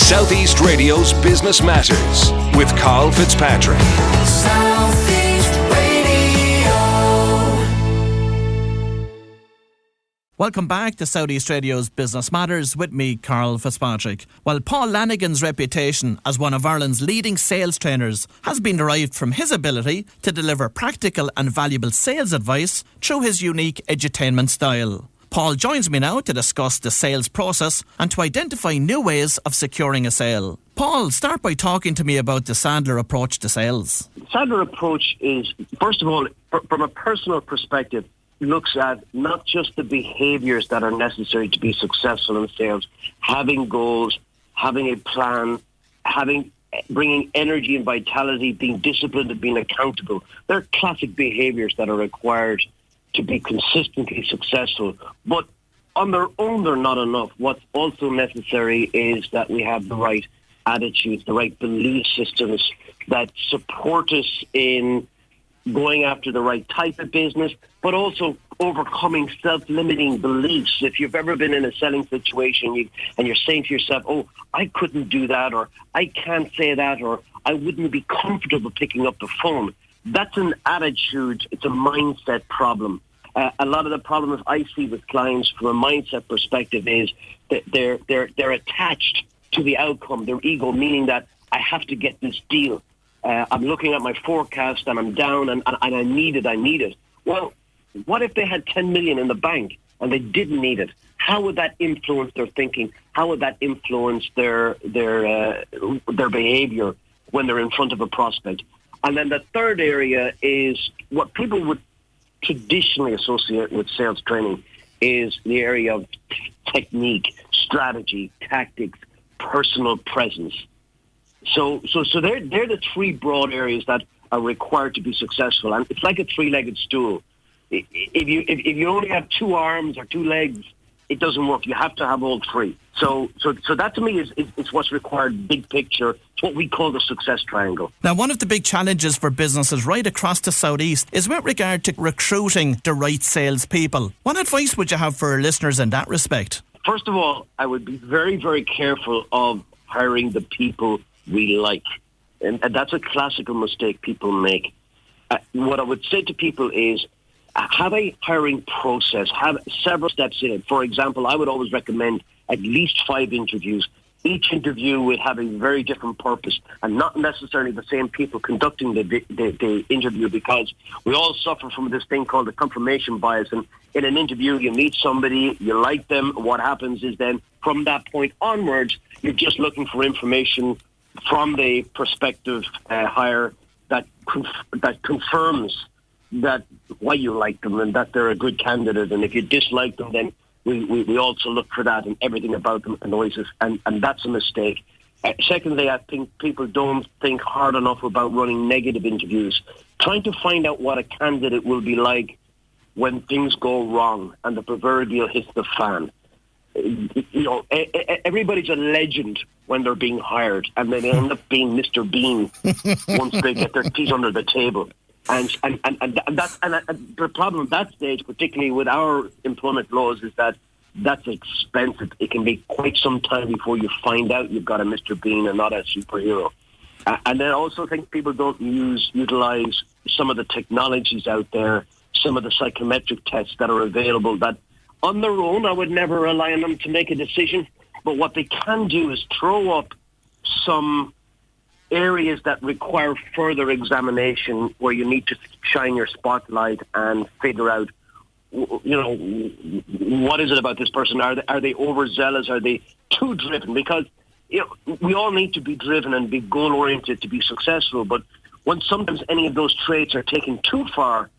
Southeast Radio's Business Matters with Karl Fitzpatrick. Southeast Radio. Welcome back to Southeast Radio's Business Matters with me, Karl Fitzpatrick. Well, Paul Lanigan's reputation as one of Ireland's leading sales trainers has been derived from his ability to deliver practical and valuable sales advice through his unique edutainment style. Paul joins me now to discuss the sales process and to identify new ways of securing a sale. Paul, start by talking to me about the Sandler approach to sales. The Sandler approach is, first of all, from a personal perspective, looks at not just the behaviours that are necessary to be successful in sales, having goals, having a plan, bringing energy and vitality, being disciplined and being accountable. They're classic behaviours that are required to be consistently successful. But on their own, they're not enough. What's also necessary is that we have the right attitudes, the right belief systems that support us in going after the right type of business, but also overcoming self-limiting beliefs. If you've ever been in a selling situation and you're saying to yourself, oh, I couldn't do that, or I can't say that, or I wouldn't be comfortable picking up the phone, that's an attitude, it's a mindset problem. A lot of the problems I see with clients from a mindset perspective is that they're attached to the outcome, their ego, meaning that I have to get this deal. I'm looking at my forecast and I'm down and I need it. Well, what if they had 10 million in the bank and they didn't need it? How would that influence their thinking? How would that influence their behavior when they're in front of a prospect? And then the third area is what people would traditionally associate with sales training is the area of technique, strategy, tactics, personal presence. So they're the three broad areas that are required to be successful, and it's like a three-legged stool. If you only have two arms or two legs, it doesn't work. You have to have all three. So that to me is what's required, big picture. It's what we call the success triangle. Now, one of the big challenges for businesses right across the Southeast is with regard to recruiting the right salespeople. What advice would you have for our listeners in that respect? First of all, I would be very, very careful of hiring the people we like. And that's a classical mistake people make. What I would say to people is, have a hiring process, have several steps in it. For example, I would always recommend at least 5 interviews. Each interview would have a very different purpose and not necessarily the same people conducting the interview, because we all suffer from this thing called the confirmation bias. And in an interview, you meet somebody, you like them. What happens is then from that point onwards, you're just looking for information from the prospective hire that confirms that why you like them and that they're a good candidate. And if you dislike them, then we also look for that, and everything about them annoys us, and that's a mistake. Secondly, I think people don't think hard enough about running negative interviews, trying to find out what a candidate will be like when things go wrong and the proverbial hits the fan. Everybody's a legend when they're being hired, and then they end up being Mr. Bean once they get their feet under the table. And the problem at that stage, particularly with our employment laws, is that that's expensive. It can be quite some time before you find out you've got a Mr. Bean and not a superhero. And then I also think people don't utilize some of the technologies out there, some of the psychometric tests that are available that on their own I would never rely on them to make a decision. But what they can do is throw up some areas that require further examination, where you need to shine your spotlight and figure out, what is it about this person? Are they overzealous? Are they too driven? Because we all need to be driven and be goal-oriented to be successful. But when sometimes any of those traits are taken too far,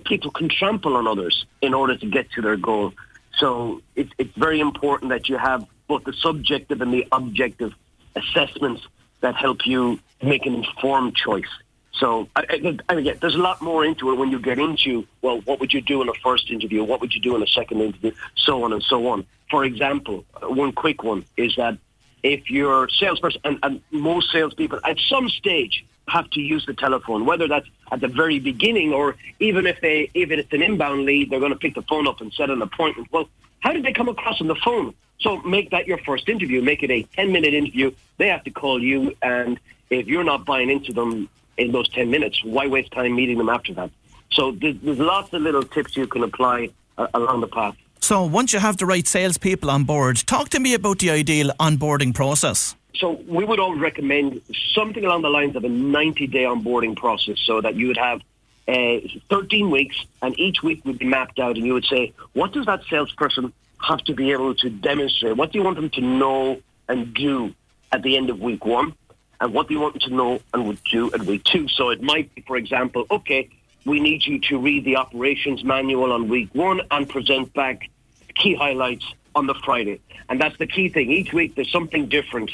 people can trample on others in order to get to their goal. So it's very important that you have both the subjective and the objective assessments that help you make an informed choice. So, again, there's a lot more into it when you get into, well, what would you do in a first interview? What would you do in a second interview? So on and so on. For example, one quick one is that if you're a salesperson, and most salespeople at some stage have to use the telephone, whether that's at the very beginning or even if it's an inbound lead, they're going to pick the phone up and set an appointment. Well, How did they come across on the phone? So make that your first interview. Make it a 10-minute interview. They have to call you, and if you're not buying into them in those 10 minutes, why waste time meeting them after that? So there's lots of little tips you can apply along the path. So once you have the right salespeople on board, talk to me about the ideal onboarding process. So we would all recommend something along the lines of a 90-day onboarding process, so that you would have 13 weeks, and each week would be mapped out, and you would say, what does that salesperson have to be able to demonstrate? What do you want them to know and do at the end of week 1? And what do you want them to know and would do at week 2? So it might be, for example, okay, we need you to read the operations manual on week 1 and present back key highlights on the Friday. And that's the key thing. Each week there's something different.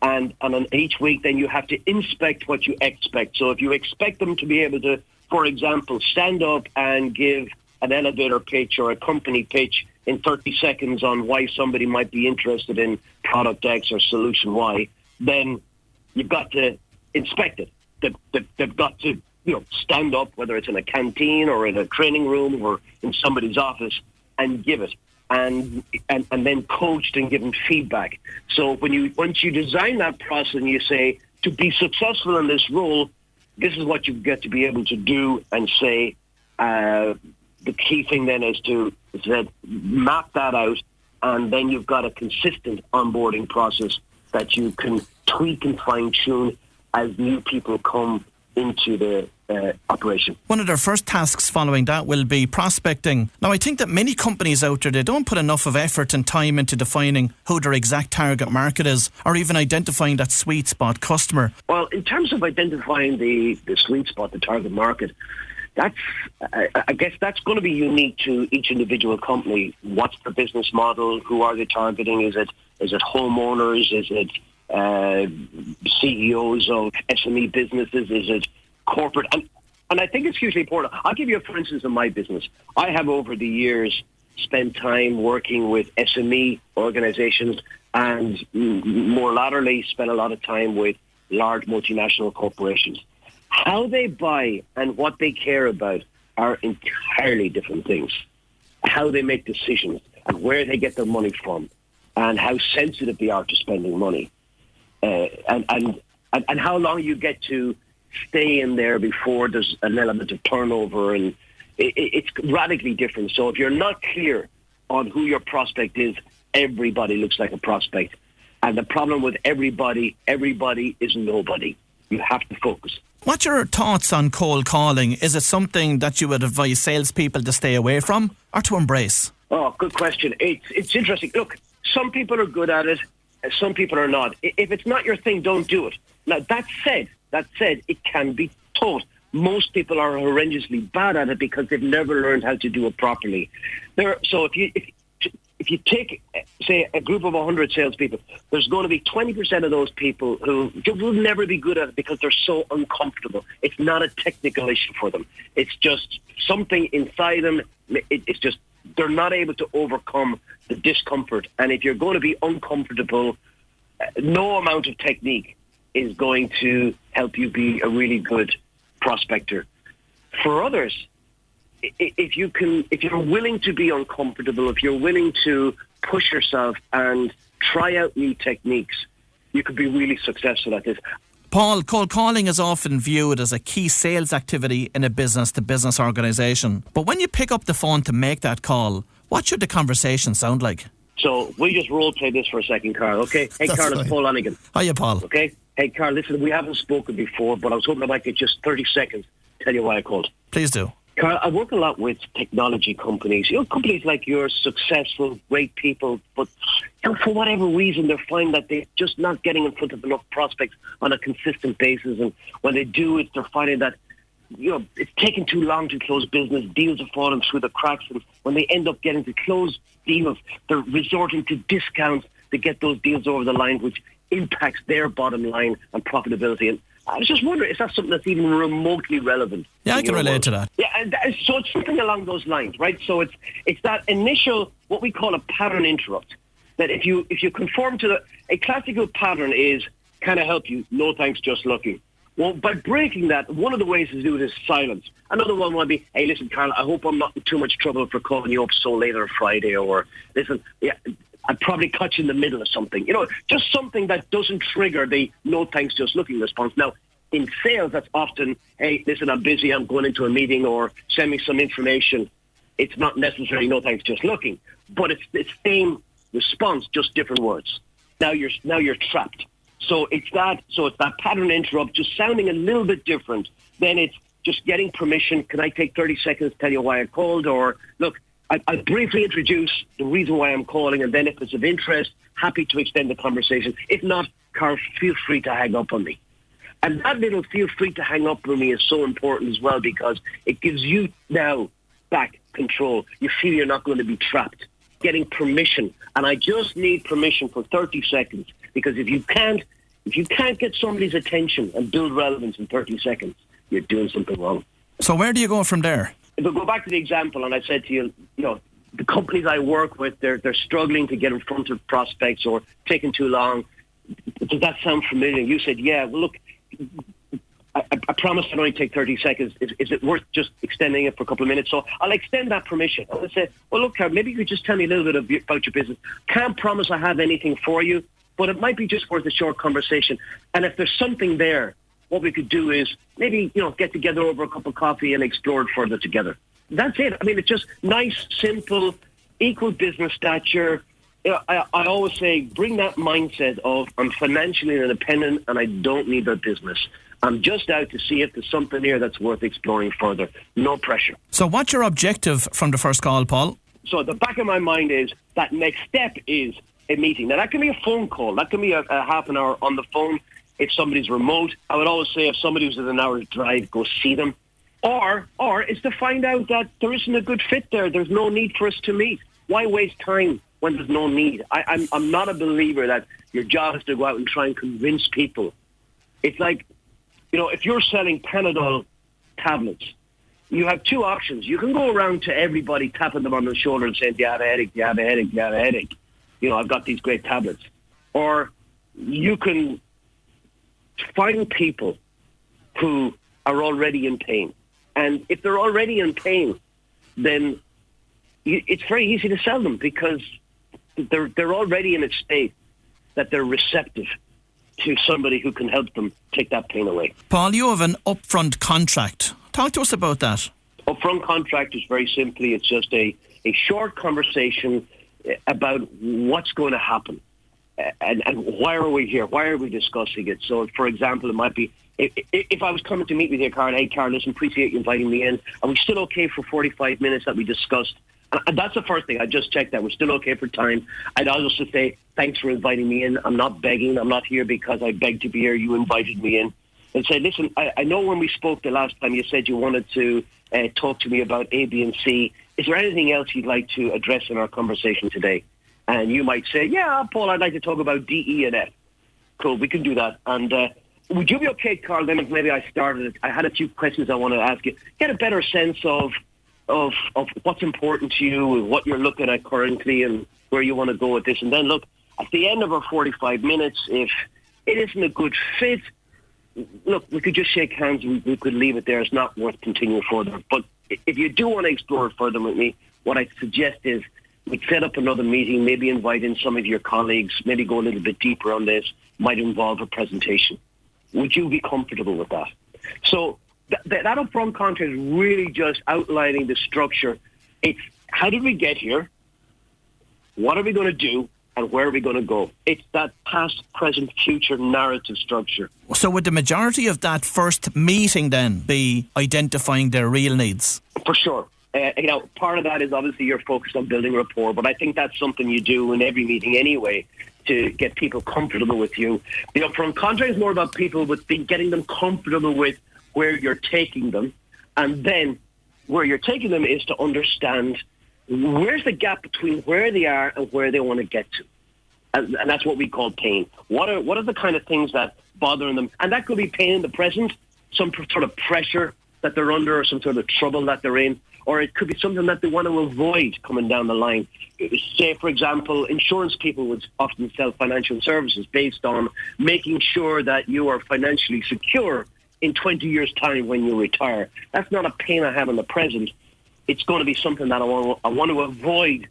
And on each week then you have to inspect what you expect. So if you expect them to be able to, for example, stand up and give an elevator pitch or a company pitch in 30 seconds on why somebody might be interested in product X or solution Y, then you've got to inspect it. They've got to, stand up, whether it's in a canteen or in a training room or in somebody's office, and give it, and then coached and given feedback. So once you design that process and you say, to be successful in this role, this is what you've got to be able to do and say. The key thing then is to map that out, and then you've got a consistent onboarding process that you can tweak and fine-tune as new people come into the operation. One of their first tasks following that will be prospecting. Now, I think that many companies out there, they don't put enough of effort and time into defining who their exact target market is, or even identifying that sweet spot customer. Well, in terms of identifying the sweet spot, the target market, I guess that's going to be unique to each individual company. What's the business model? Who are they targeting? Is it homeowners? Is it CEOs of SME businesses? Is it corporate? And I think it's hugely important. I'll give you, for instance, in my business. I have over the years spent time working with SME organizations, and more latterly spent a lot of time with large multinational corporations. How they buy and what they care about are entirely different things. How they make decisions and where they get their money from, and how sensitive they are to spending money, and how long you get to stay in there before there's an element of turnover, and it's radically different. So if you're not clear on who your prospect is, everybody looks like a prospect. And the problem with everybody is nobody. You have to focus. What's your thoughts on cold calling? Is it something that you would advise salespeople to stay away from or to embrace? Oh, good question. It's interesting. Look, some people are good at it, and some people are not. If it's not your thing, don't do it. Now, that said, it can be taught. Most people are horrendously bad at it because they've never learned how to do it properly. So if you take, say, a group of 100 salespeople, there's going to be 20% of those people who will never be good at it because they're so uncomfortable. It's not a technical issue for them. It's just something inside them. It's just they're not able to overcome the discomfort. And if you're going to be uncomfortable, no amount of technique is going to help you be a really good prospector. For others, if you're willing to be uncomfortable, if you're willing to push yourself and try out new techniques, you could be really successful at this. Paul, cold calling is often viewed as a key sales activity in a business-to-business organisation. But when you pick up the phone to make that call, what should the conversation sound like? So we just role-play this for a second, Karl, okay? Hey, Karl, it's Paul Lanigan. Hiya, Paul. Okay? Hey, Karl, listen, we haven't spoken before, but I was hoping I might get just 30 seconds to tell you why I called. Please do. Karl, I work a lot with technology companies. Companies like yours, successful, great people, but for whatever reason, they find that they're just not getting in front of enough prospects on a consistent basis. And when they do it, they're finding that it's taking too long to close business. Deals are falling through the cracks. And when they end up getting to close deals, they're resorting to discounts to get those deals over the line, which impacts their bottom line and profitability. And I was just wondering, is that something that's even remotely relevant? Yeah, I can relate to that. Yeah, and so it's something along those lines, right? So it's that initial, what we call a pattern interrupt, that if you conform to a classical pattern is, can I help you? No thanks, just lucky. Well, by breaking that, one of the ways to do it is silence. Another one might be, hey, listen, Carl, I hope I'm not in too much trouble for calling you up so late on a Friday, or listen, yeah, I'd probably cut you in the middle of something. Just something that doesn't trigger the no thanks, just looking response. Now, in sales, that's often, hey, listen, I'm busy, I'm going into a meeting, or send me some information. It's not necessarily no thanks, just looking. But it's the same response, just different words. Now you're trapped. So it's that pattern interrupt, just sounding a little bit different. Then it's just getting permission. Can I take 30 seconds to tell you why I called? Or, look, I'll briefly introduce the reason why I'm calling, and then if it's of interest, happy to extend the conversation. If not, Carl, feel free to hang up on me. And that little feel free to hang up on me is so important as well, because it gives you now back control. You feel you're not going to be trapped. Getting permission. And I just need permission for 30 seconds. Because if you can't get somebody's attention and build relevance in 30 seconds, you're doing something wrong. So where do you go from there? If I go back to the example, and I said to you, the companies I work with, they're struggling to get in front of prospects or taking too long. Does that sound familiar? You said, yeah, well, look, I promise I'll only take 30 seconds. Is it worth just extending it for a couple of minutes? So I'll extend that permission. I'll say, well, look, Carl, maybe you could just tell me a little bit about your business. Can't promise I have anything for you, but it might be just worth a short conversation. And if there's something there, what we could do is maybe, get together over a cup of coffee and explore it further together. That's it. I mean, it's just nice, simple, equal business stature. I always say, bring that mindset of I'm financially independent and I don't need their business. I'm just out to see if there's something here that's worth exploring further. No pressure. So what's your objective from the first call, Paul? So the back of my mind is that next step is a meeting. Now, that can be a phone call. That can be a half an hour on the phone. If somebody's remote, I would always say if somebody was at an hour's drive, go see them. Or it's to find out that there isn't a good fit there. There's no need for us to meet. Why waste time when there's no need? I'm not a believer that your job is to go out and try and convince people. It's like, if you're selling Panadol tablets, you have two options. You can go around to everybody tapping them on the shoulder and saying, do you have a headache? Do you have a headache? Do you have a headache? I've got these great tablets. Or you can find people who are already in pain. And if they're already in pain, then it's very easy to sell them because they're already in a state that they're receptive to somebody who can help them take that pain away. Paul, you have an upfront contract. Talk to us about that. Upfront contract is very simply, it's just a short conversation about what's going to happen and why are we here? Why are we discussing it? So, for example, it might be, if I was coming to meet with you, Carl, hey, Carl, listen, appreciate you inviting me in. Are we still okay for 45 minutes that we discussed? And that's the first thing. I just checked that. We're still okay for time. I'd also say, thanks for inviting me in. I'm not begging. I'm not here because I begged to be here. You invited me in. And say, listen, I know when we spoke the last time, you said you wanted to talk to me about A, B, and C. Is there anything else you'd like to address in our conversation today? And you might say, yeah, Paul, I'd like to talk about D, E, and F. Cool, we can do that. And would you be okay, Carl, then if maybe I started, I had a few questions I wanted to ask you, get a better sense of what's important to you, what you're looking at currently, and where you want to go with this. And then, look, at the end of our 45 minutes, if it isn't a good fit, look, we could just shake hands and we could leave it there. It's not worth continuing further. But if you do want to explore it further with me, what I suggest is we'd set up another meeting, maybe invite in some of your colleagues, maybe go a little bit deeper on this, might involve a presentation. Would you be comfortable with that? So that upfront contract is really just outlining the structure. It's how did we get here? What are we going to do? And where are we going to go? It's that past, present, future narrative structure. So would the majority of that first meeting then be identifying their real needs? For sure. Part of that is obviously you're focused on building rapport, but I think that's something you do in every meeting anyway to get people comfortable with you. The upfront contract is more about people getting them comfortable with where you're taking them, and then where you're taking them is to understand where's the gap between where they are and where they want to get to. And that's what we call pain. What are the kind of things that bother them? And that could be pain in the present, some sort of pressure that they're under or some sort of trouble that they're in, or it could be something that they want to avoid coming down the line. Say, for example, insurance people would often sell financial services based on making sure that you are financially secure in 20 years' time when you retire. That's not a pain I have in the present. It's going to be something that I want to avoid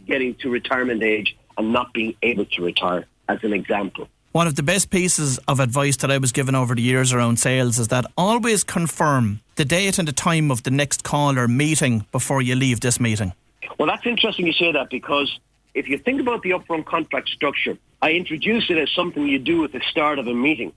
getting to retirement age and not being able to retire, as an example. One of the best pieces of advice that I was given over the years around sales is that always confirm the date and the time of the next call or meeting before you leave this meeting. Well, that's interesting you say that, because if you think about the upfront contract structure, I introduce it as something you do at the start of a meeting.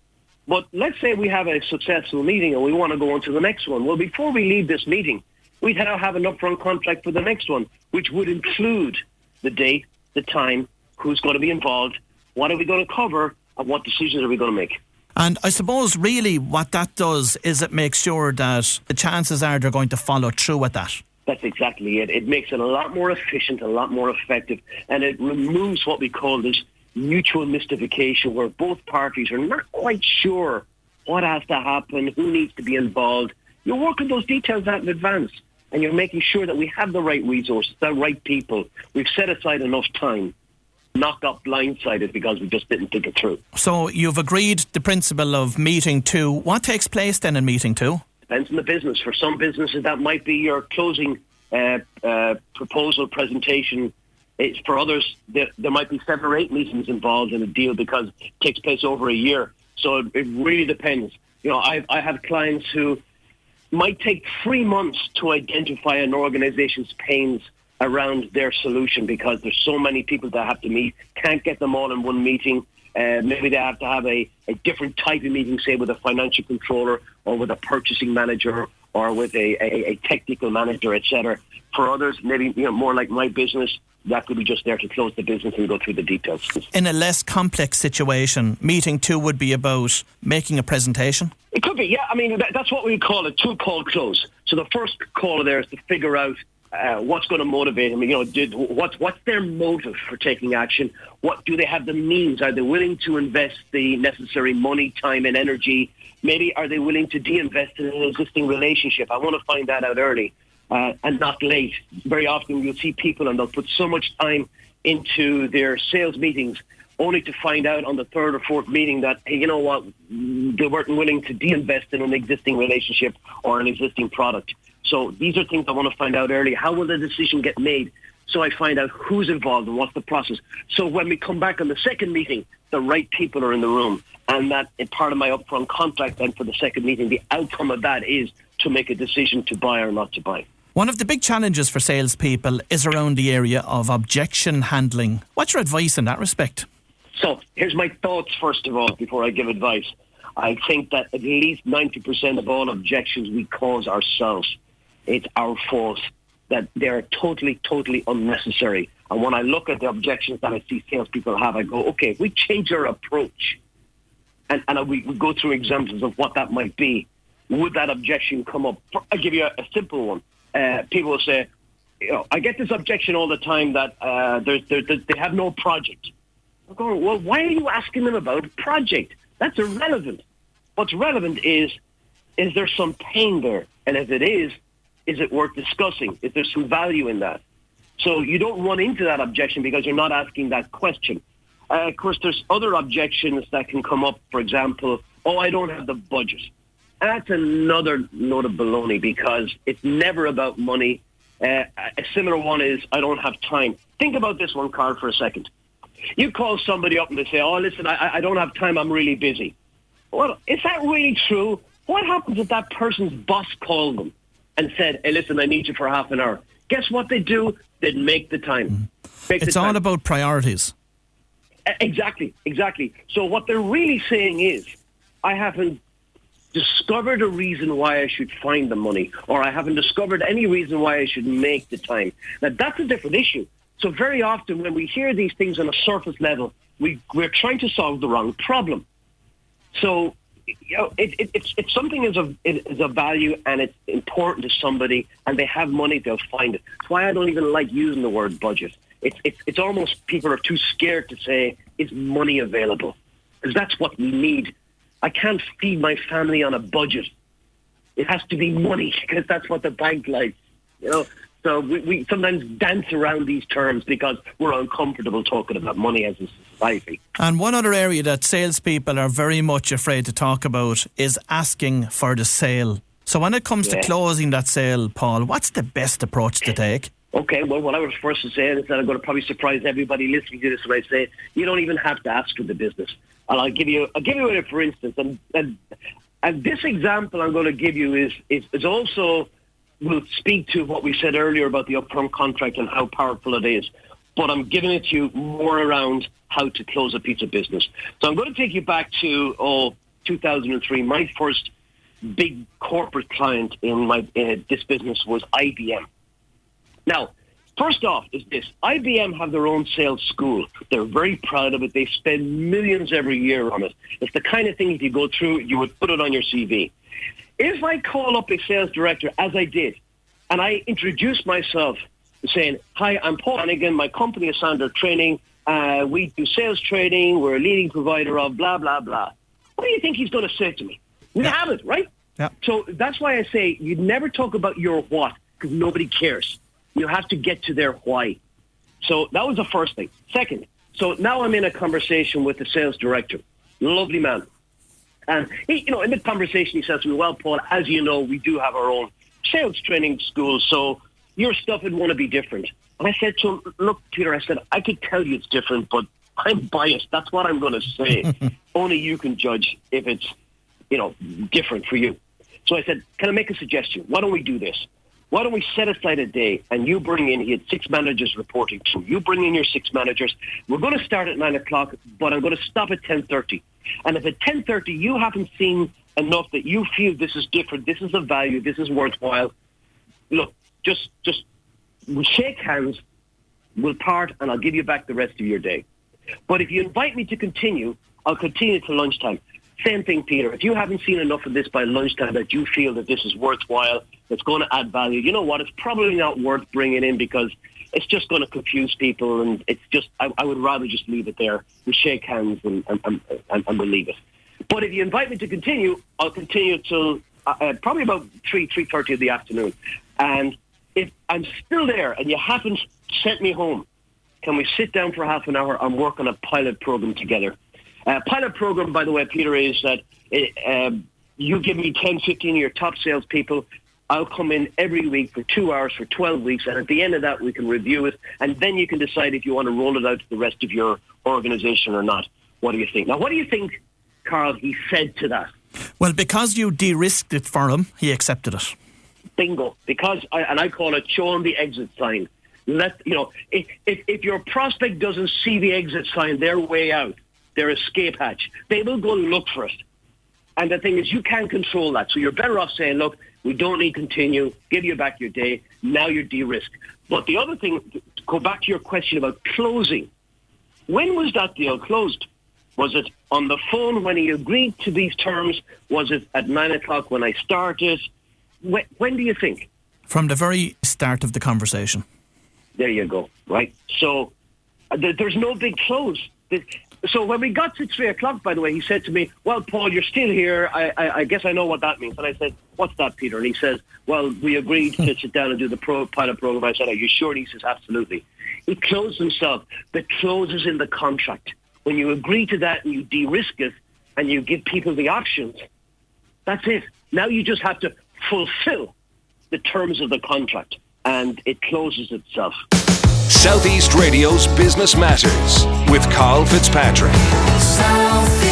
But let's say we have a successful meeting and we want to go on to the next one. Well, before we leave this meeting, we'd have an upfront contract for the next one, which would include the date, the time, who's going to be involved, what are we going to cover, and what decisions are we going to make. And I suppose really what that does is it makes sure that the chances are they're going to follow through with that. That's exactly it. It makes it a lot more efficient, a lot more effective, and it removes what we call this mutual mystification, where both parties are not quite sure what has to happen, who needs to be involved. You're working those details out in advance, and you're making sure that we have the right resources, the right people. We've set aside enough time, not got blindsided because we just didn't think it through. So you've agreed the principle of meeting two. What takes place then in meeting two? Depends on the business. For some businesses, that might be your closing proposal presentation. For others, there might be 7 or 8 meetings involved in a deal because it takes place over a year. So it really depends. You know, I have clients who might take 3 months to identify an organization's pains around their solution because there's so many people that have to meet, can't get them all in one meeting. Maybe they have to have a different type of meeting, say with a financial controller or with a purchasing manager or with a technical manager, etc. For others, maybe more like my business, that could be just there to close the business and go through the details. In a less complex situation, meeting two would be about making a presentation? It could be, yeah. I mean, that's what we call a two-call close. So the first call there is to figure out what's going to motivate them. What's their motive for taking action? What do they have the means? Are they willing to invest the necessary money, time, and energy? Maybe are they willing to de-invest in an existing relationship? I want to find that out early and not late. Very often you'll see people and they'll put so much time into their sales meetings only to find out on the 3rd or 4th meeting that, hey, you know what, they weren't willing to de-invest in an existing relationship or an existing product. So these are things I want to find out early. How will the decision get made? So I find out who's involved and what's the process. So when we come back on the second meeting, the right people are in the room. And that is part of my upfront contract then for the second meeting. The outcome of that is to make a decision to buy or not to buy. One of the big challenges for salespeople is around the area of objection handling. What's your advice in that respect? So here's my thoughts, first of all, before I give advice. I think that at least 90% of all objections we cause ourselves. It's our fault, that they're totally, totally unnecessary. And when I look at the objections that I see salespeople have, I go, okay, if we change our approach and we go through examples of what that might be, would that objection come up? I'll give you a simple one. People will say, I get this objection all the time that they have no project. I'm going, well, why are you asking them about a project? That's irrelevant. What's relevant is there some pain there? And if it is it worth discussing? Is there some value in that? So you don't run into that objection because you're not asking that question. Of course, there's other objections that can come up. For example, I don't have the budget. That's another load of baloney because it's never about money. A similar one is, I don't have time. Think about this one, Karl, for a second. You call somebody up and they say, listen, I don't have time, I'm really busy. Well, is that really true? What happens if that person's boss called them and said, hey, listen, I need you for half an hour? Guess what they do? They'd make the time. It's all about priorities. Exactly. So what they're really saying is, I haven't discovered a reason why I should find the money, or I haven't discovered any reason why I should make the time. Now, that's a different issue. So very often when we hear these things on a surface level, we're trying to solve the wrong problem. So, if something is of value and it's important to somebody and they have money, they'll find it. That's why I don't even like using the word budget. It's almost people are too scared to say, is money available? Because that's what we need. I can't feed my family on a budget. It has to be money because that's what the bank likes. So we sometimes dance around these terms because we're uncomfortable talking about money as a society. And one other area that salespeople are very much afraid to talk about is asking for the sale. So when it comes to closing that sale, Paul, what's the best approach to take? Okay, well, what I was first to say is that I'm going to probably surprise everybody listening to this when I say you don't even have to ask for the business. And I'll give you it for instance. And this example I'm going to give you is also will speak to what we said earlier about the upfront contract and how powerful it is. But I'm giving it to you more around how to close a piece of business. So I'm going to take you back to 2003. My first big corporate client in this business was IBM. Now, first off is this. IBM have their own sales school. They're very proud of it. They spend millions every year on it. It's the kind of thing if you go through, you would put it on your CV. If I call up a sales director, as I did, and I introduce myself saying, hi, I'm Paul Lanigan, my company is Sandler Training, we do sales training, we're a leading provider of blah, blah, blah. What do you think he's going to say to me? We have it, right? Yeah. So that's why I say you never talk about your what, because nobody cares. You have to get to their why. So that was the first thing. Second, so now I'm in a conversation with the sales director. Lovely man. And he, in the conversation, he says to me, well, Paul, as you know, we do have our own sales training school, so your stuff would want to be different. And I said to him, look, Peter, I said, I could tell you it's different, but I'm biased. That's what I'm going to say. Only you can judge if it's, different for you. So I said, can I make a suggestion? Why don't we do this? Why don't we set aside a day and you bring in, he had 6 managers reporting to him. You bring in your 6 managers. We're going to start at 9 o'clock, but I'm going to stop at 10:30. And if at 10:30 you haven't seen enough that you feel this is different, this is of value, this is worthwhile, look, just we'll shake hands, we'll part, and I'll give you back the rest of your day. But if you invite me to continue, I'll continue till lunchtime. Same thing, Peter. If you haven't seen enough of this by lunchtime that you feel that this is worthwhile, it's going to add value, you know what? It's probably not worth bringing in because it's just going to confuse people, and it's just I would rather just leave it there. We shake hands and we'll leave it. But if you invite me to continue, I'll continue till probably about 3:30 in the afternoon. And if I'm still there and you haven't sent me home, can we sit down for half an hour and work on a pilot program together? Pilot program, by the way, Peter, is that you give me 10, 15 of your top salespeople. I'll come in every week for 2 hours for 12 weeks, and at the end of that, we can review it, and then you can decide if you want to roll it out to the rest of your organization or not. What do you think? Now, what do you think, Karl, he said to that? Well, because you de-risked it for him, he accepted it. Bingo. Because, I call it show him the exit sign. If your prospect doesn't see the exit sign, their way out, their escape hatch, they will go look for it. And the thing is, you can't control that. So you're better off saying, look, we don't need to continue, give you back your day, now you're de-risked. But the other thing, to go back to your question about closing, when was that deal closed? Was it on the phone when he agreed to these terms? Was it at 9 o'clock when I started? When do you think? From the very start of the conversation. There you go, right? So there's no big close. So when we got to 3 o'clock, by the way, he said to me, well, Paul, you're still here. I guess I know what that means. And I said, what's that, Peter? And he says, well, we agreed to sit down and do the pilot program. I said, are you sure? And he says, absolutely. He closed himself. The close is in the contract. When you agree to that and you de-risk it and you give people the options, that's it. Now you just have to fulfill the terms of the contract and it closes itself. Southeast Radio's Business Matters with Karl Fitzpatrick. Southeast